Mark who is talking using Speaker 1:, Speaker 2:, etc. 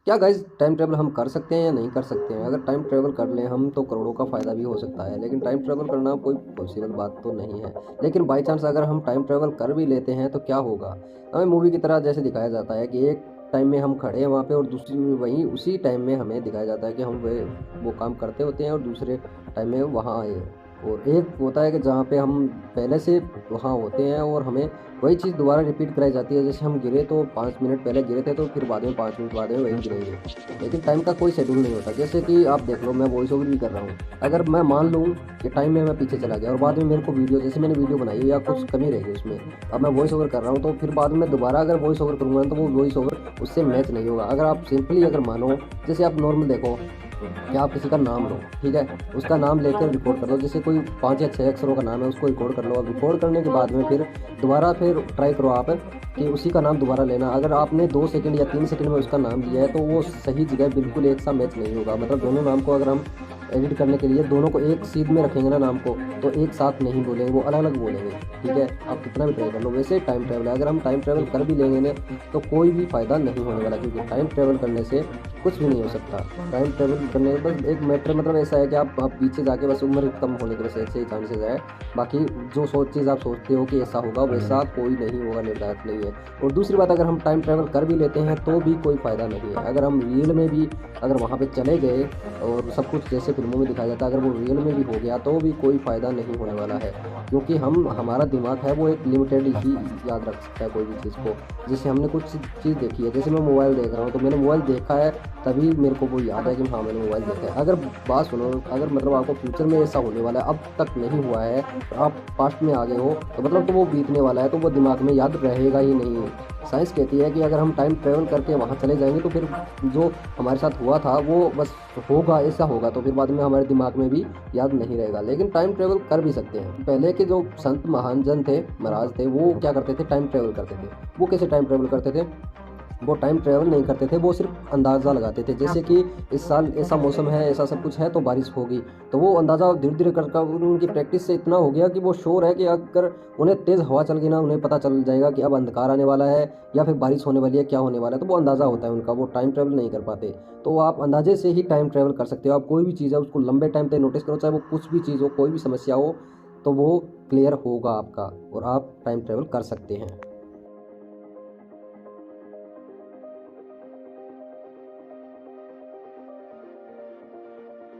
Speaker 1: क्या guys time travel हम कर सकते हैं या नहीं कर सकते हैं? अगर टाइम ट्रैवल कर लें हम तो करोड़ों का फ़ायदा भी हो सकता है, लेकिन टाइम ट्रैवल करना कोई पॉसिबल बात तो नहीं है। लेकिन बाई चांस अगर हम टाइम ट्रैवल कर भी लेते हैं तो क्या होगा? हमें मूवी की तरह जैसे दिखाया जाता है कि एक टाइम में हम खड़े हैं वहाँ पे और दूसरी वहीं उसी टाइम में हमें दिखाया जाता है कि हम वो काम करते होते हैं और दूसरे टाइम में वहाँ आए हैं। और एक होता है कि जहाँ पे हम पहले से वहाँ होते हैं और हमें वही चीज़ दोबारा रिपीट कराई जाती है। जैसे हम गिरे तो 5 मिनट पहले गिरे थे तो फिर बाद में 5 मिनट बाद में वहीं गिरेंगे। लेकिन टाइम का कोई शेड्यूल नहीं होता। जैसे कि आप देख लो मैं वॉइस ओवर भी कर रहा हूँ। अगर मैं मान लूँ कि टाइम में मैं पीछे चला गया और बाद में मेरे को वीडियो जैसे मैंने वीडियो बनाई है या कुछ कमी रह गई उसमें, अब मैं वॉइस ओवर कर रहा हूँ तो फिर बाद में दोबारा अगर वॉइस ओवर करूँगा तो वो वॉइस ओवर उससे मैच नहीं होगा। अगर आप सिंपली अगर मानो, जैसे आप नॉर्मल देखो कि आप किसी का नाम लो, ठीक है? उसका नाम लेकर रिकॉर्ड कर लो। जैसे कोई 5 या 6 अक्षरों का नाम है उसको रिकॉर्ड कर लो। अब रिकॉर्ड करने के बाद में फिर दोबारा फिर ट्राई करो आप कि उसी का नाम दोबारा लेना। अगर आपने 2 सेकंड या 3 सेकंड में उसका नाम लिया है तो वो सही जगह बिल्कुल एक सा मैच नहीं होगा। मतलब दोनों नाम को अगर हम एडिट करने के लिए दोनों को एक सीध में रखेंगे ना नाम को, तो एक साथ नहीं बोलेंगे, वो अलग-अलग बोलेंगे, ठीक है? आप कितना भी ट्राई कर लो। वैसे टाइम ट्रैवल है, अगर हम टाइम ट्रैवल कर भी लेंगे ना तो कोई भी फ़ायदा नहीं होने वाला, क्योंकि टाइम ट्रैवल करने से कुछ भी नहीं हो सकता। टाइम ट्रैवल करने का बस एक मैटर मतलब ऐसा है कि आप पीछे जाके बस उम्र कम होने के बस ऐसे ही चांसेस है। बाकी जो चीज़ आप सोचते हो कि ऐसा होगा वैसा कोई नहीं होगा, निर्धारित नहीं है। और दूसरी बात, अगर हम टाइम ट्रैवल कर भी लेते हैं तो भी कोई फ़ायदा नहीं है। अगर हम रियल में भी अगर वहाँ पे चले गए और सब कुछ जैसे फ़िल्मों में दिखाया जाता है, अगर वो रियल में भी हो गया तो भी कोई फ़ायदा नहीं होने वाला है। क्योंकि हमारा दिमाग है वो एक लिमिटेड ही याद रख सकता है कोई भी चीज़ को। जैसे हमने कुछ चीज़ देखी है, जैसे मैं मोबाइल देख रहा हूँ तो मैंने मोबाइल देखा है तभी मेरे को वो याद है कि हाँ मैंने मोबाइल देखा है। अगर बात सुनो, अगर मतलब आपको फ्यूचर में ऐसा होने वाला है, अब तक नहीं हुआ है, आप पास्ट में आ गए हो तो मतलब तो वो बीतने वाला है तो वो दिमाग में याद रहेगा ही नहीं। साइंस कहती है कि अगर हम टाइम ट्रैवल करके वहाँ चले जाएँगे तो फिर जो हमारे साथ हुआ था वो बस होगा, ऐसा होगा तो फिर बाद में हमारे दिमाग में भी याद नहीं रहेगा। लेकिन टाइम ट्रैवल कर भी सकते हैं। पहले के जो संत महान जन थे, महाराज थे, वो क्या करते थे? टाइम ट्रैवल करते थे। वो कैसे टाइम ट्रैवल करते थे? वो टाइम ट्रैवल नहीं करते थे, वो सिर्फ़ अंदाज़ा लगाते थे। जैसे कि इस साल ऐसा मौसम है, ऐसा सब कुछ है तो बारिश होगी। तो वो अंदाज़ा धीरे-धीरे कर उनकी प्रैक्टिस से इतना हो गया कि वो श्योर है कि अगर उन्हें तेज़ हवा चल गई ना, उन्हें पता चल जाएगा कि अब अंधकार आने वाला है या फिर बारिश होने वाली है, क्या होने वाला है। तो वो अंदाज़ा होता है उनका, वो टाइम ट्रैवल नहीं कर पाते। तो आप अंदाज़े से ही टाइम ट्रैवल कर सकते हो। आप कोई भी चीज़ है उसको लंबे टाइम तक नोटिस करो, चाहे वो कुछ भी चीज़ हो, कोई भी समस्या हो, तो वो क्लियर होगा आपका और आप टाइम ट्रैवल कर सकते हैं।